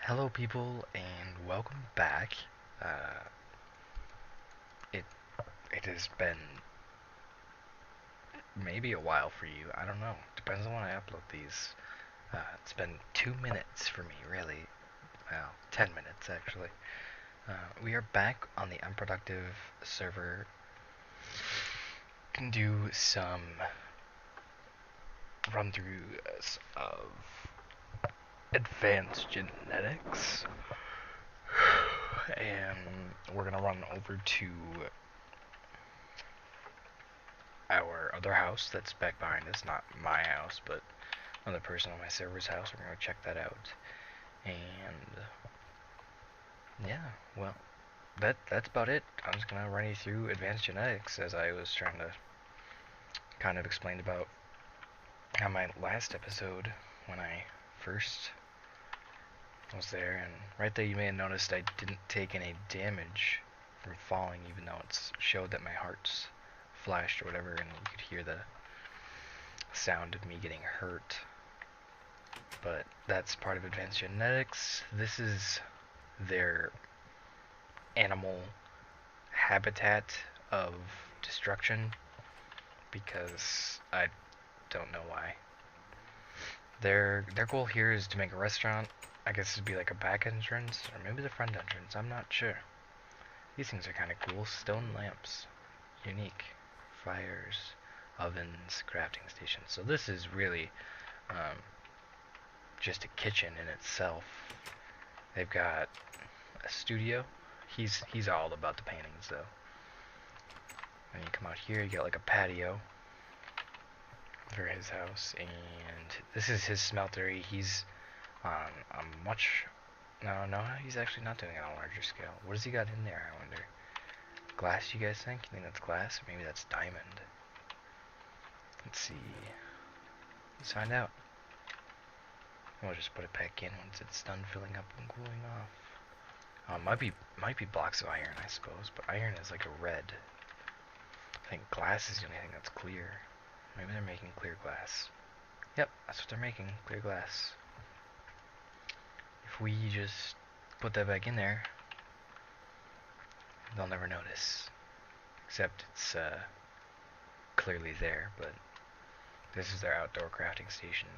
Hello, people, and welcome back. Uh, it it has been maybe a while for you. I don't know. Depends on when I upload these. It's been 2 minutes for me, really. Well, 10 minutes actually. We are back on the unproductive server. Can do some run throughs of advanced genetics, and we're gonna run over to our other house that's back behind us. Not my house, but another person on my server's house. We're gonna check that out. And yeah, well, that's about it. I'm just gonna run you through advanced genetics as I was trying to kind of explain about on my last episode when I first was there. And right there, you may have noticed I didn't take any damage from falling, even though it showed that my heart's flashed or whatever, and you could hear the sound of me getting hurt. But that's part of advanced genetics. This is their animal habitat of destruction, because I don't know why. Their goal here is to make a restaurant. I guess it'd be like a back entrance, or maybe the front entrance. I'm not sure. These things are kind of cool. Stone lamps, unique. Fires, ovens, crafting stations. So this is really just a kitchen in itself. They've got a studio. He's all about the paintings though. And you come out here, you get like a patio for his house, and this is his smeltery. He's on a much no, he's actually not doing it on a larger scale. What does he got in there, I wonder? Glass, you guys think? You think that's glass? Maybe that's diamond. Let's see. Let's find out. We'll just put it back in once it's done filling up and cooling off. Might be blocks of iron, I suppose, but iron is like a red. I think glass is the only thing that's clear. Maybe they're making clear glass. Yep, that's what they're making, clear glass. If we just put that back in there, they'll never notice. Except it's clearly there, but this is their outdoor crafting station.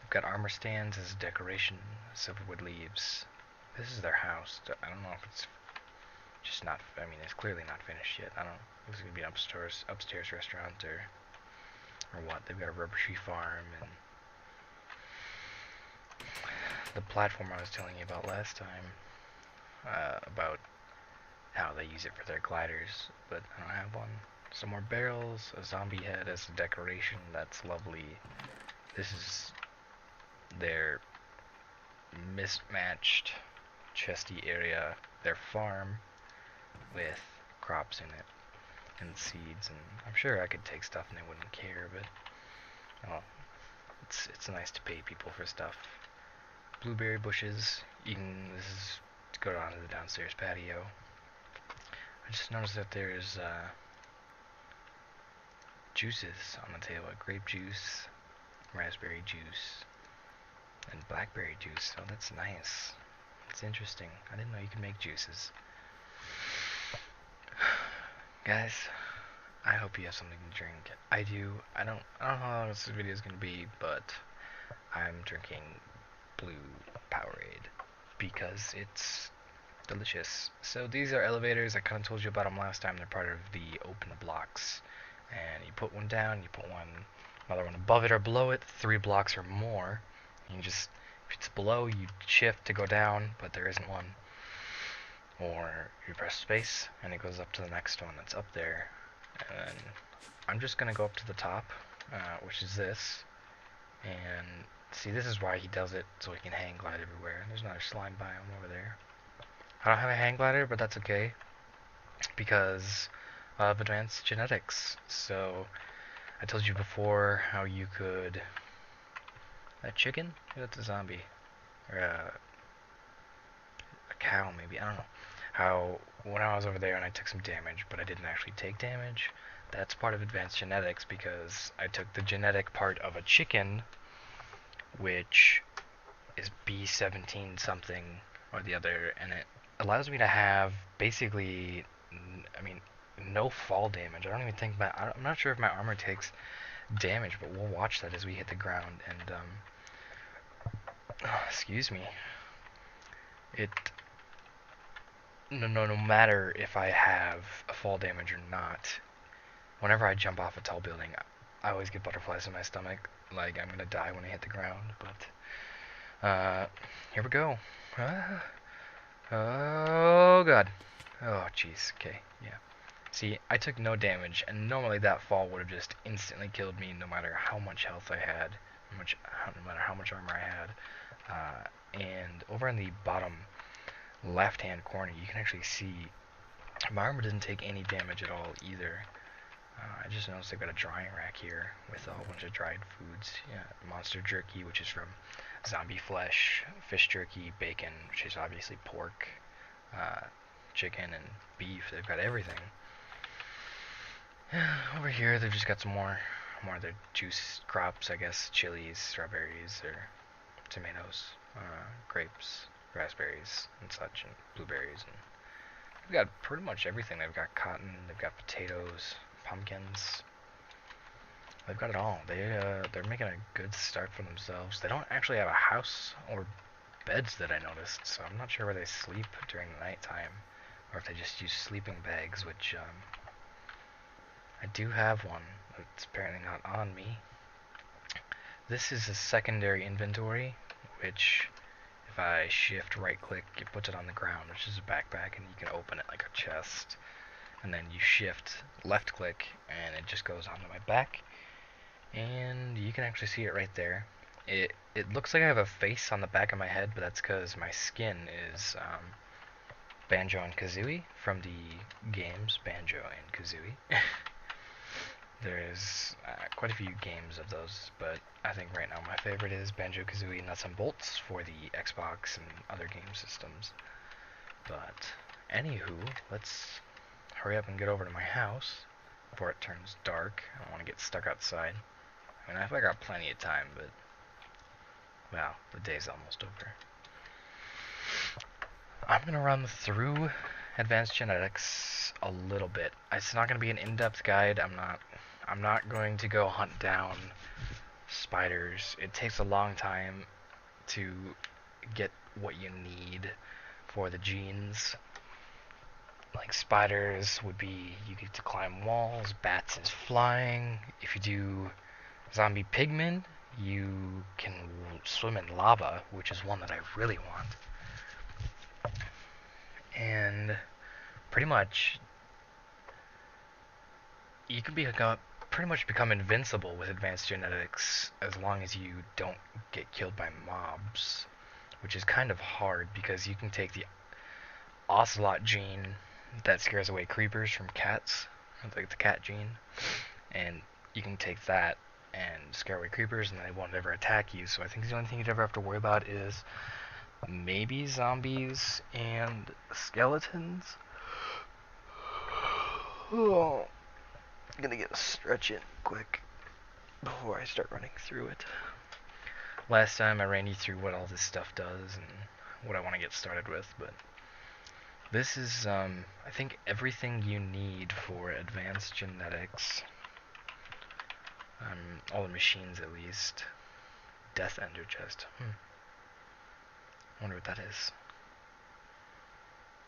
They've got armor stands as a decoration, silverwood leaves. This is their house. I don't know if it's just not, I mean, it's clearly not finished yet. I don't know if it's going to be an upstairs restaurant or what. They've got a rubber tree farm, and the platform I was telling you about last time, about how they use it for their gliders, but I don't have one. Some more barrels, a zombie head as a decoration. That's lovely. This is their mismatched chesty area, their farm with crops in it and seeds, and I'm sure I could take stuff and they wouldn't care, but well, it's nice to pay people for stuff. Blueberry bushes. This is to go down to the downstairs patio. I just noticed that there's juices on the table. Grape juice, raspberry juice, and blackberry juice. Oh, that's nice. It's interesting. I didn't know you could make juices. Guys, I hope you have something to drink. I do. I don't know how long this video is going to be, but I'm drinking blue Powerade because it's delicious. So these are elevators. I kind of told you about them last time. They're part of the open blocks. And you put one down, you put another one above it or below it, 3 blocks or more. And you just, if it's below, you shift to go down, but there isn't one. Or you press space, and it goes up to the next one that's up there. And I'm just going to go up to the top, which is this. And see, this is why he does it, so he can hang glide everywhere. There's another slime biome over there. I don't have a hang glider, but that's okay, because of advanced genetics. So I told you before how you could a chicken? That's a zombie. Or a cow maybe, I don't know. How when I was over there and I took some damage, but I didn't actually take damage, that's part of advanced genetics, because I took the genetic part of a chicken, which is B17 something or the other, and it allows me to have basically, I mean, no fall damage. I don't even think I'm not sure if my armor takes damage, but we'll watch that as we hit the ground. And excuse me, it no matter if I have a fall damage or not, whenever I jump off a tall building, I always get butterflies in my stomach. Like I'm gonna die when I hit the ground. But here we go. Oh god. Oh jeez. Okay. Yeah. See, I took no damage, and normally that fall would have just instantly killed me, no matter how much health I had, no matter how much armor I had. And over in the bottom left-hand corner, you can actually see my armor didn't take any damage at all either. I just noticed I've got a drying rack here with a whole bunch of dried foods. Yeah, monster jerky, which is from zombie flesh, fish jerky, bacon, which is obviously pork, chicken, and beef. They've got everything. Over here, they've just got some more of their juice crops, I guess, chilies, strawberries, or tomatoes, grapes, raspberries, and such, and blueberries, and they've got pretty much everything. They've got cotton, they've got potatoes, pumpkins. They've got it all. They're making a good start for themselves. They don't actually have a house or beds that I noticed, so I'm not sure where they sleep during the nighttime, or if they just use sleeping bags, which I do have one. It's apparently not on me. This is a secondary inventory, which if I shift right click, it puts it on the ground, which is a backpack, and you can open it like a chest. And then you shift left click, and it just goes onto my back. And you can actually see it right there. It looks like I have a face on the back of my head, but that's because my skin is Banjo and Kazooie from the games Banjo and Kazooie. There's quite a few games of those, but I think right now my favorite is Banjo-Kazooie Nuts and Bolts for the Xbox and other game systems. But anywho, let's hurry up and get over to my house before it turns dark. I don't want to get stuck outside. I mean, I've got plenty of time, but well, the day's almost over. I'm gonna run through advanced genetics a little bit. It's not gonna be an in-depth guide. I'm not going to go hunt down spiders. It takes a long time to get what you need for the genes. Like spiders would be, you get to climb walls, bats is flying. If you do zombie pigmen, you can swim in lava, which is one that I really want. And pretty much, you can pretty much become invincible with advanced genetics as long as you don't get killed by mobs, which is kind of hard because you can take the ocelot gene that scares away creepers from cats, like the cat gene, and you can take that and scare away creepers and they won't ever attack you. So I think the only thing you'd ever have to worry about is maybe zombies and skeletons. Oh, I'm gonna get a stretch in quick before I start running through it. Last time I ran you through what all this stuff does and what I want to get started with, but this is, I think, everything you need for advanced genetics. All the machines, at least. Death Ender Chest. I wonder what that is.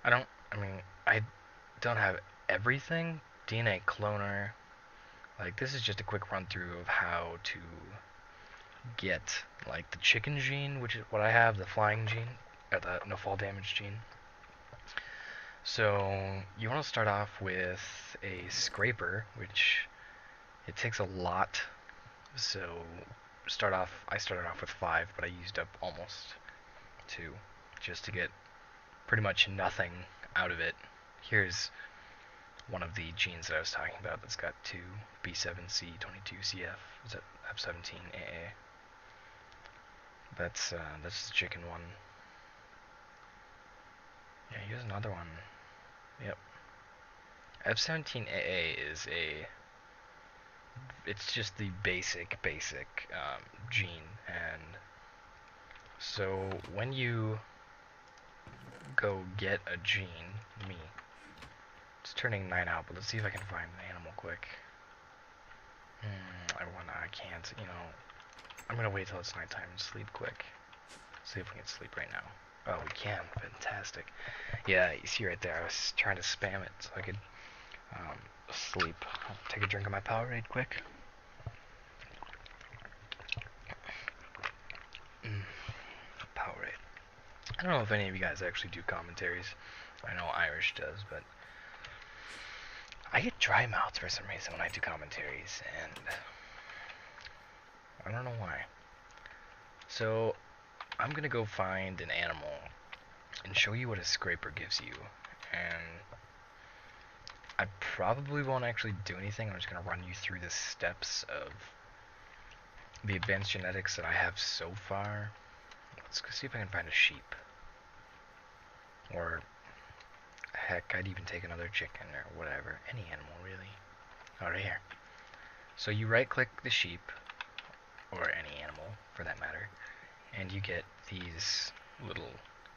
I don't have everything. DNA cloner. Like, this is just a quick run through of how to get, like, the chicken gene, which is what I have, the flying gene, or the no fall damage gene. So, you want to start off with a scraper, which it takes a lot. So, I started off with 5, but I used up almost 2 just to get pretty much nothing out of it. Here's one of the genes that I was talking about that's got 2 B7C22CF. Is that F17AA? That's the chicken one. Yeah, here's another one. Yep. F17AA is it's just the basic gene, and So when you go get a gene, me, it's turning 9 out, but let's see if I can find an animal quick. I can't, you know, I'm gonna wait till it's nighttime and sleep quick. See if we can sleep right now. Oh, we can, fantastic. Yeah, you see right there, I was trying to spam it so I could sleep. I'll take a drink of my Powerade quick. Powerade. I don't know if any of you guys actually do commentaries. I know Irish does, but I get dry mouth for some reason when I do commentaries, and I don't know why. So, I'm gonna go find an animal and show you what a scraper gives you. And I probably won't actually do anything. I'm just gonna run you through the steps of the advanced genetics that I have so far. Let's go see if I can find a sheep. Or, heck, I'd even take another chicken or whatever. Any animal, really. Oh, right here. So you right-click the sheep, or any animal, for that matter, and you get these little,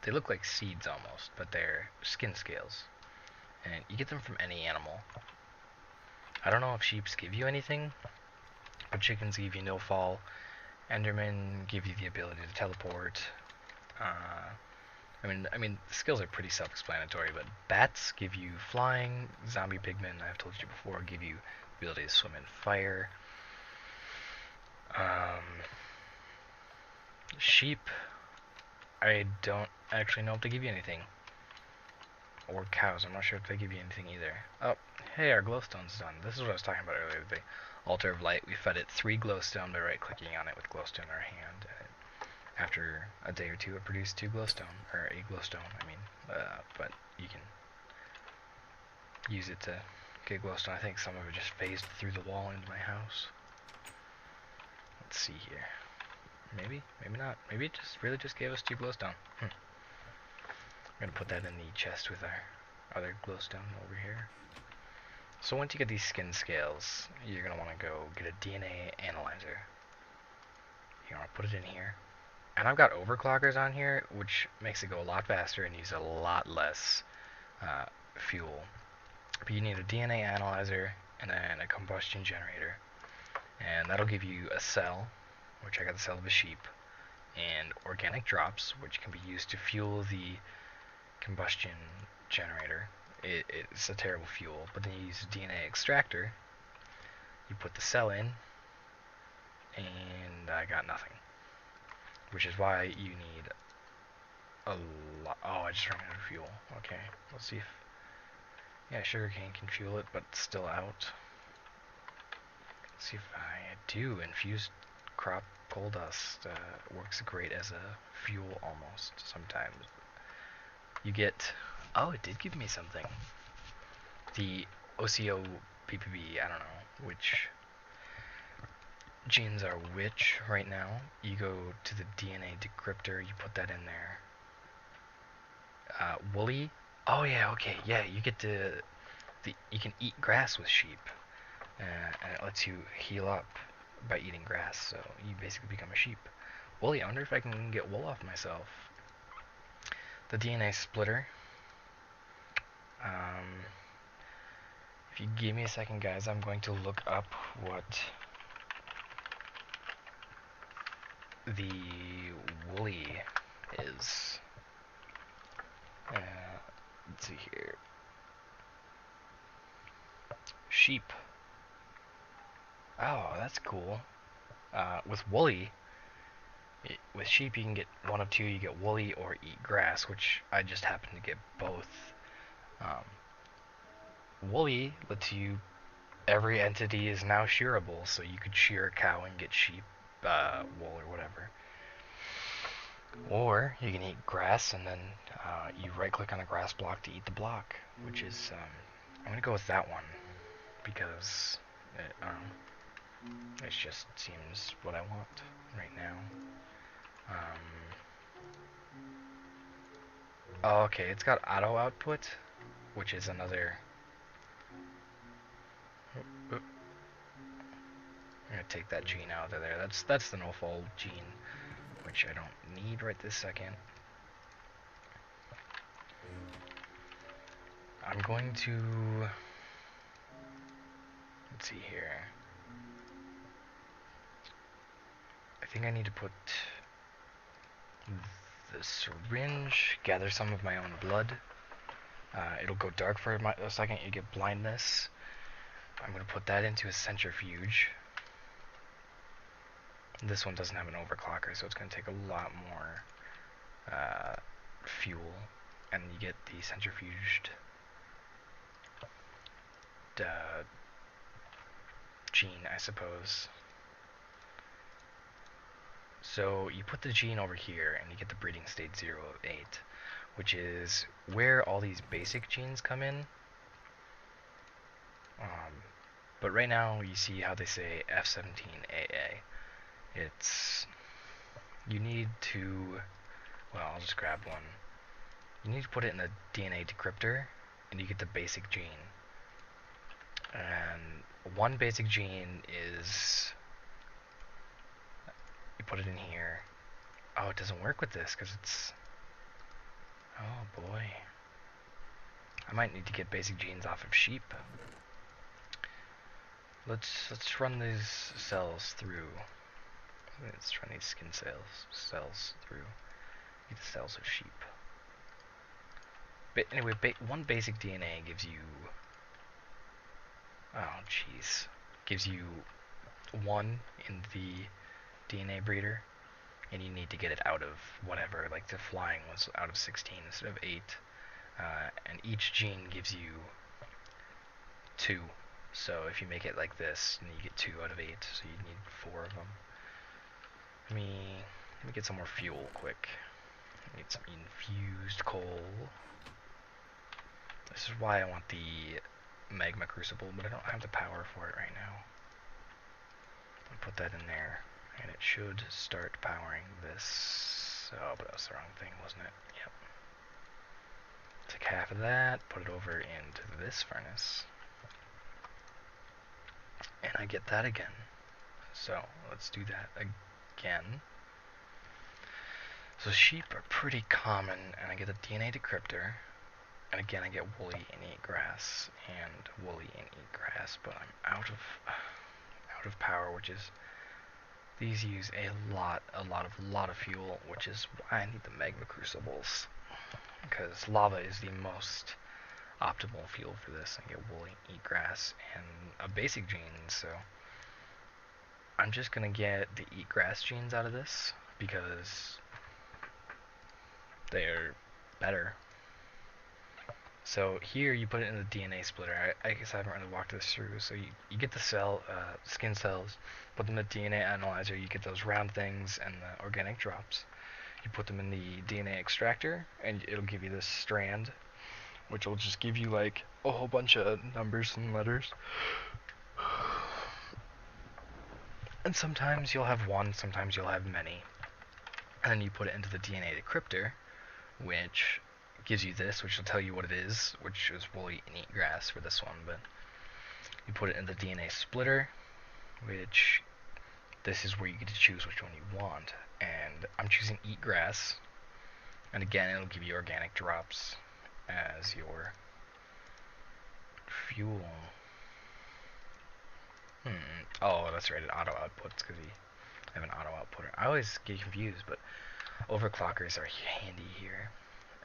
they look like seeds almost, but they're skin scales. And you get them from any animal. I don't know if sheeps give you anything, but chickens give you no fall. Endermen give you the ability to teleport. I mean, the skills are pretty self-explanatory, but bats give you flying. Zombie pigmen, I've told you before, give you the ability to swim in fire. Sheep, I don't actually know if they give you anything. Or cows, I'm not sure if they give you anything either. Oh, hey, our glowstone's done. This is what I was talking about earlier, the altar of light. We fed it 3 glowstone by right-clicking on it with glowstone in our hand. And after a day or two, it produced 2 glowstone, or 8 glowstone, I mean. But you can use it to get glowstone. I think some of it just phased through the wall into my house. Let's see here. Maybe, maybe not. Maybe it just really just gave us 2 glowstone. I'm gonna put that in the chest with our other glowstone over here. So once you get these skin scales, you're gonna want to go get a DNA analyzer. You want to put it in here. And I've got overclockers on here, which makes it go a lot faster and use a lot less fuel. But you need a DNA analyzer and then a combustion generator. And that'll give you a cell, which I got the cell of a sheep, and organic drops, which can be used to fuel the combustion generator. It's a terrible fuel, but then you use a DNA extractor. You put the cell in, and I got nothing. Which is why you need a lot. Oh, I just ran out of fuel. Okay, let's see if... Yeah, sugarcane can fuel it, but it's still out. Let's see if I do. Infused crop coal dust works great as a fuel almost sometimes. You get... Oh, it did give me something. The OCO PPB, I don't know which genes are which right now. You go to the DNA decryptor, you put that in there. Woolly. Oh yeah, okay, yeah. You get you can eat grass with sheep, and it lets you heal up by eating grass. So you basically become a sheep. Woolly. I wonder if I can get wool off myself. The DNA splitter. If you give me a second, guys, I'm going to look up what the woolly is. Let's see here. Sheep. Oh, that's cool. With woolly, with sheep you can get one of two. You get woolly or eat grass, which I just happen to get both. Woolly lets you... Every entity is now shearable, so you could shear a cow and get sheep wool or whatever. Or you can eat grass and then you right click on the grass block to eat the block, which is I'm gonna go with that one because it just seems what I want right now. Oh, okay, it's got auto output, which is another... I'm gonna take that gene out of there. That's the no-fold gene. which I don't need right this second. I'm going to, let's see here. I think I need to put the syringe, gather some of my own blood. It'll go dark for a second, you get blindness. I'm going to put that into a centrifuge. This one doesn't have an overclocker, so it's going to take a lot more fuel, and you get the centrifuged gene, I suppose. So you put the gene over here, and you get the breeding state 0 of 8, which is where all these basic genes come in. But right now, you see how they say F17AA. It's, you need to, well, I'll just grab one. You need to put it in the DNA decryptor, and you get the basic gene. And one basic gene is, you put it in here. Oh, it doesn't work with this because it's, oh boy. I might need to get basic genes off of sheep. Let's run these cells through. Let's run these skin cells through. Get the cells of sheep. But anyway, one basic DNA gives you, oh jeez, gives you 1 in the DNA breeder, and you need to get it out of whatever, like the flying was out of 16 instead of 8, and each gene gives you 2. So if you make it like this, then you get 2 out of 8, so you need 4 of them. Let me get some more fuel quick. Need some infused coal. This is why I want the magma crucible, but I don't have the power for it right now. I'll put that in there, and it should start powering this. Oh, but that was the wrong thing, wasn't it? Yep. Take half of that, put it over into this furnace, and I get that again. So let's do that again. So sheep are pretty common, and I get a DNA decryptor, and again I get woolly and eat grass, and woolly and eat grass, but I'm out of power, which is, these use a lot of fuel, which is why I need the magma crucibles, because lava is the most optimal fuel for this. I get woolly, eat grass, and a basic gene, so I'm just gonna get the eat grass genes out of this because they're better. So here you put it in the DNA splitter. I guess I haven't really walked this through. So you get the skin cells, put them in the DNA analyzer, you get those round things and the organic drops. You put them in the DNA extractor, and it'll give you this strand, which will just give you like a whole bunch of numbers and letters. And sometimes you'll have one, sometimes you'll have many. And then you put it into the DNA decryptor, which gives you this, which will tell you what it is, which is woolly and eat grass for this one. But you put it in the DNA splitter, which this is where you get to choose which one you want. And I'm choosing eat grass, and again it'll give you organic drops as your fuel. Oh, that's right, it auto outputs because I have an auto outputter. I always get confused, but overclockers are handy here.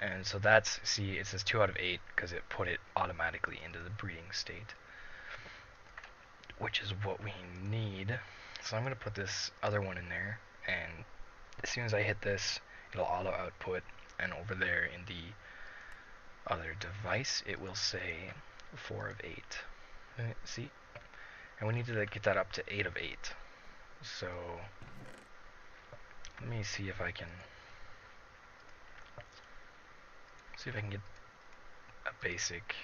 And so that's, see, it says 2 out of 8 because it put it automatically into the breeding state, which is what we need. So I'm going to put this other one in there, and as soon as I hit this, it'll auto output, and over there in the other device, it will say 4 of 8. See? And we need to get that up to 8 of 8. So let me see if I can get a basic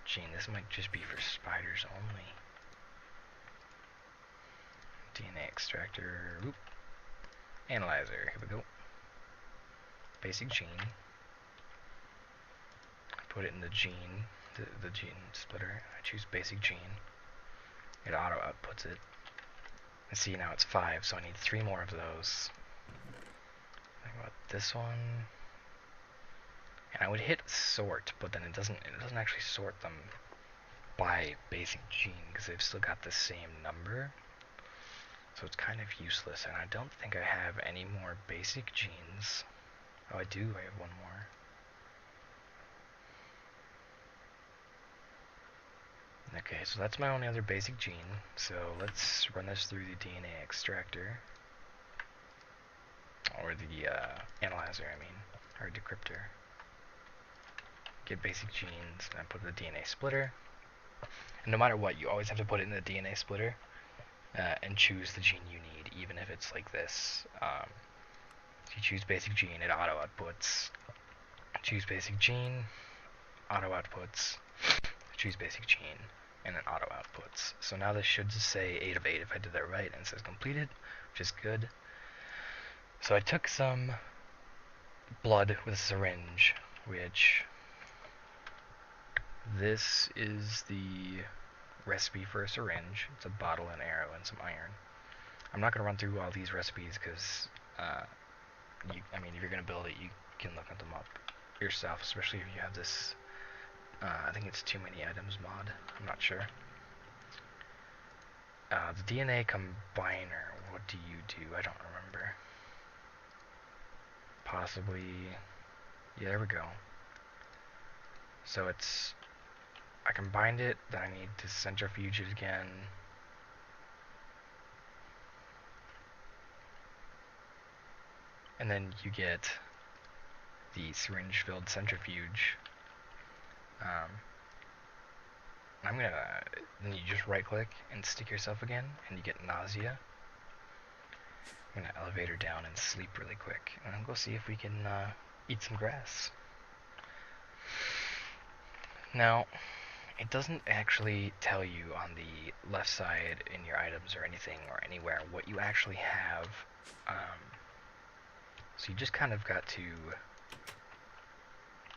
gene. This might just be for spiders only. DNA extractor. Oop. Analyzer. Here we go. Basic gene. Put it in the gene, the gene splitter. I choose basic gene. It auto outputs it. And see, now it's 5, so I need 3 more of those. Think about this one. And I would hit sort, but then it doesn't actually sort them by basic gene because they've still got the same number. So it's kind of useless, and I don't think I have any more basic genes. Oh, I do. I have one more. Okay, so that's my only other basic gene. So let's run this through the DNA extractor. Or the analyzer, I mean. Or decryptor. Get basic genes, and put it in the DNA splitter. And no matter what, you always have to put it in the DNA splitter. And choose the gene you need, even if it's like this. If you choose basic gene, it auto outputs. Choose basic gene, auto outputs. Choose basic gene, and then auto outputs. So now this should just say 8 of 8 if I did that right, and it says completed, which is good. So I took some blood with a syringe, which this is the recipe for a syringe. It's a bottle, an arrow, and some iron. I'm not going to run through all these recipes because, I mean, if you're going to build it, you can look them up yourself, especially if you have this, I think it's too many items mod. I'm not sure. The DNA combiner, what do you do? I don't remember. Possibly, yeah, there we go. So it's, I combined it, then I need to centrifuge it again. And then you get the syringe-filled centrifuge. Then you just right-click and stick yourself again, and you get nausea. I'm gonna elevator down and sleep really quick, and then go see if we can eat some grass. Now, it doesn't actually tell you on the left side in your items or anything or anywhere what you actually have. So you just kind of got to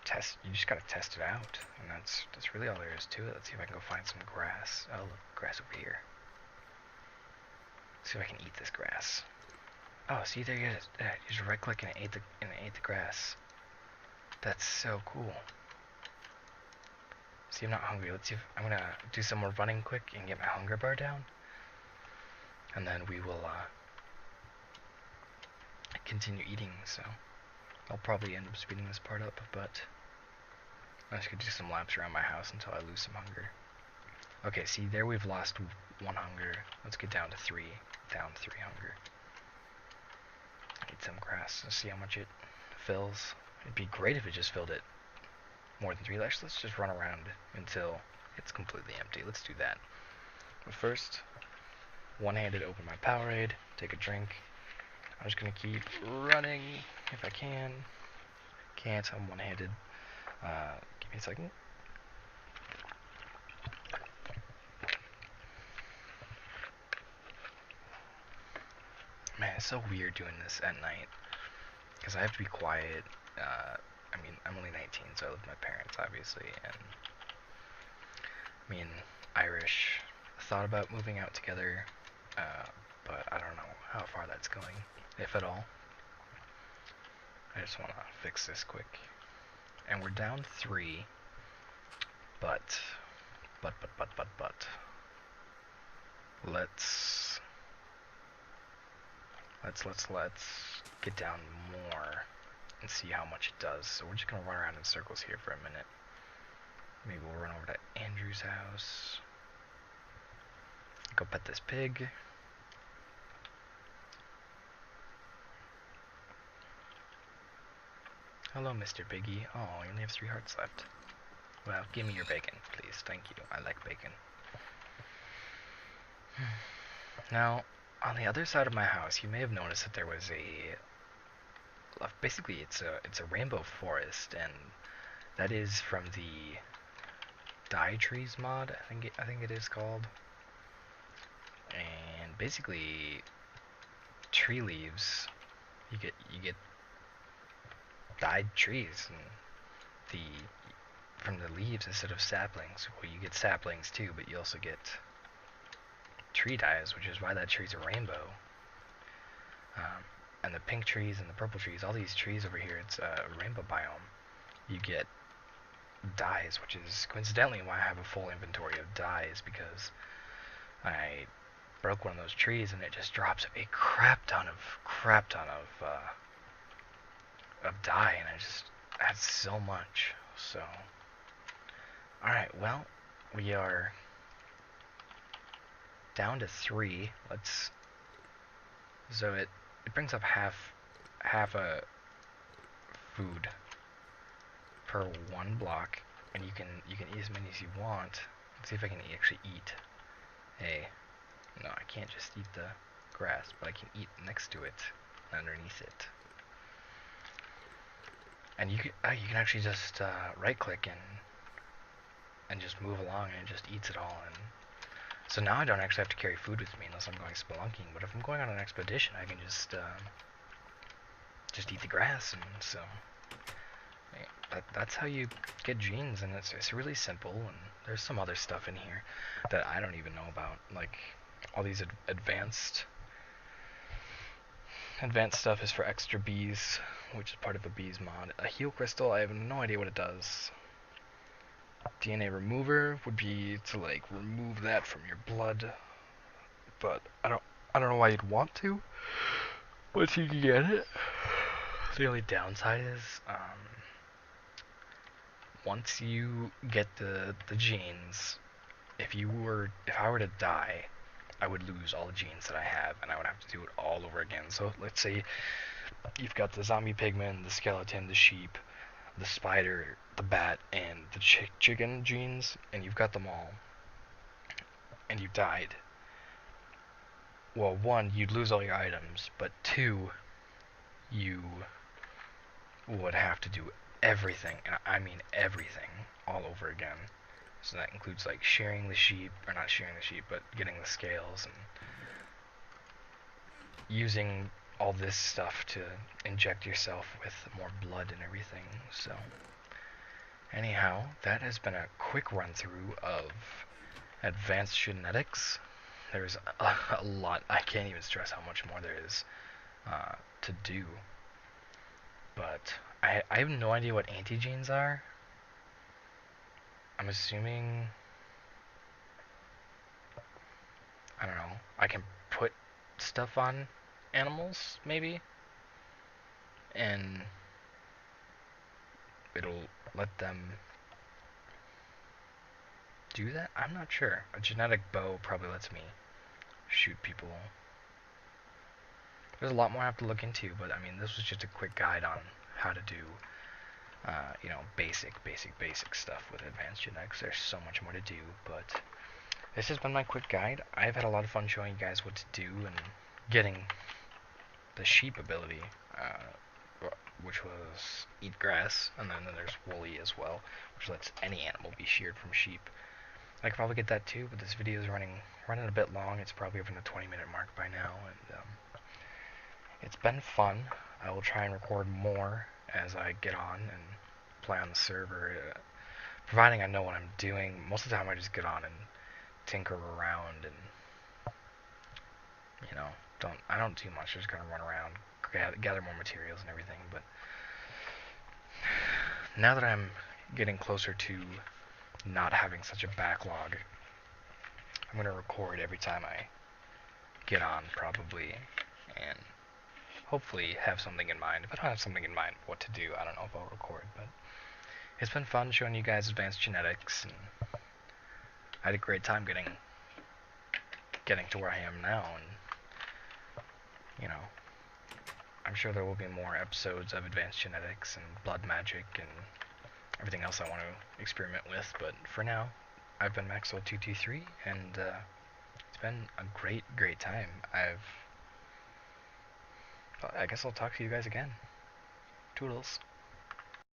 test. You just gotta test it out, and that's really all there is to it. Let's see if I can go find some grass. Oh, look, grass over here. Let's see if I can eat this grass. Oh, see, there you go. You just right-click and it ate the grass. That's so cool. See, I'm not hungry. Let's see if I'm gonna do some more running quick and get my hunger bar down, and then we will continue eating. So I'll probably end up speeding this part up, but I'm just gonna do some laps around my house until I lose some hunger. Okay, see, there we've lost 1 hunger. Let's get down to 3. Down 3 hunger. Eat some grass. Let's see how much it fills. It'd be great if it just filled it more than 3. Let's just run around until it's completely empty. Let's do that. But first, one-handed open my Powerade, take a drink. I'm just gonna keep running if I can. Can't, I'm one-handed. Give me a second. Man, it's so weird doing this at night, because I have to be quiet. I mean, I'm only 19, so I live with my parents, obviously, and me and Irish thought about moving out together, but I don't know how far that's going, if at all. I just want to fix this quick. And we're down 3, but, let's get down more and see how much it does. So we're just gonna run around in circles here for a minute. Maybe we'll run over to Andrew's house. Go pet this pig. Hello, Mr. Piggy. Oh, you only have 3 hearts left. Well, give me your bacon, please. Thank you. I like bacon. Now, on the other side of my house, you may have noticed that there was basically it's a rainbow forest, and that is from the Dye Trees mod, I think it is called. And basically, tree leaves, you get dyed trees, and from the leaves instead of saplings. Well, you get saplings too, but you also get tree dyes, which is why that tree's a rainbow. and the pink trees and the purple trees, all these trees over here, it's a rainbow biome. You get dyes, which is coincidentally why I have a full inventory of dyes, because I broke one of those trees and it just drops a crap ton of dye, and I just had so much. So, alright, well, we are down to 3. So it brings up half a food per 1 block, and you can eat as many as you want. Let's see if I can actually eat. Hey, no, I can't just eat the grass, but I can eat next to it, underneath it. And you can actually just right click and just move along, and it just eats it all. And so now I don't actually have to carry food with me unless I'm going spelunking. But if I'm going on an expedition, I can just eat the grass. And so that's how you get genes, and it's really simple. And there's some other stuff in here that I don't even know about, like all these advanced stuff is for extra bees, which is part of a bees mod. A heal crystal, I have no idea what it does. DNA remover would be to like remove that from your blood, but I don't know why you'd want to, once you can get it. The only downside is once you get the genes, if I were to die, I would lose all the genes that I have, and I would have to do it all over again. So let's say you've got the zombie pigman, the skeleton, the sheep, the spider, the bat, and the chicken genes, and you've got them all, and you died. Well, 1, you'd lose all your items, but 2, you would have to do everything, and I mean everything, all over again. So that includes like shearing the sheep, or not shearing the sheep, but getting the scales, and using all this stuff to inject yourself with more blood and everything. So anyhow, that has been a quick run through of advanced genetics. There's a lot. I can't even stress how much more there is to do. But I have no idea what antigenes are. I'm assuming, I don't know, I can put stuff on animals, maybe, and it'll let them do that? I'm not sure. A genetic bow probably lets me shoot people. There's a lot more I have to look into, but I mean, this was just a quick guide on how to do basic stuff with advanced genetics. There's so much more to do, but this has been my quick guide. I've had a lot of fun showing you guys what to do and getting the sheep ability, which was eat grass, and then there's woolly as well, which lets any animal be sheared from sheep. I could probably get that too, but this video is running a bit long. It's probably over the 20-minute mark by now, and it's been fun. I will try and record more as I get on and play on the server, providing I know what I'm doing. Most of the time I just get on and tinker around, and I don't do much. I just kind of run around, gather more materials and everything. But now that I'm getting closer to not having such a backlog, I'm going to record every time I get on, probably, and hopefully have something in mind. If I don't have something in mind what to do, I don't know if I'll record. But it's been fun showing you guys advanced genetics, and I had a great time getting to where I am now. And I'm sure there will be more episodes of advanced genetics and blood magic and everything else I want to experiment with. But for now, I've been Maxwell223, and it's been a great time. I guess I'll talk to you guys again. Toodles.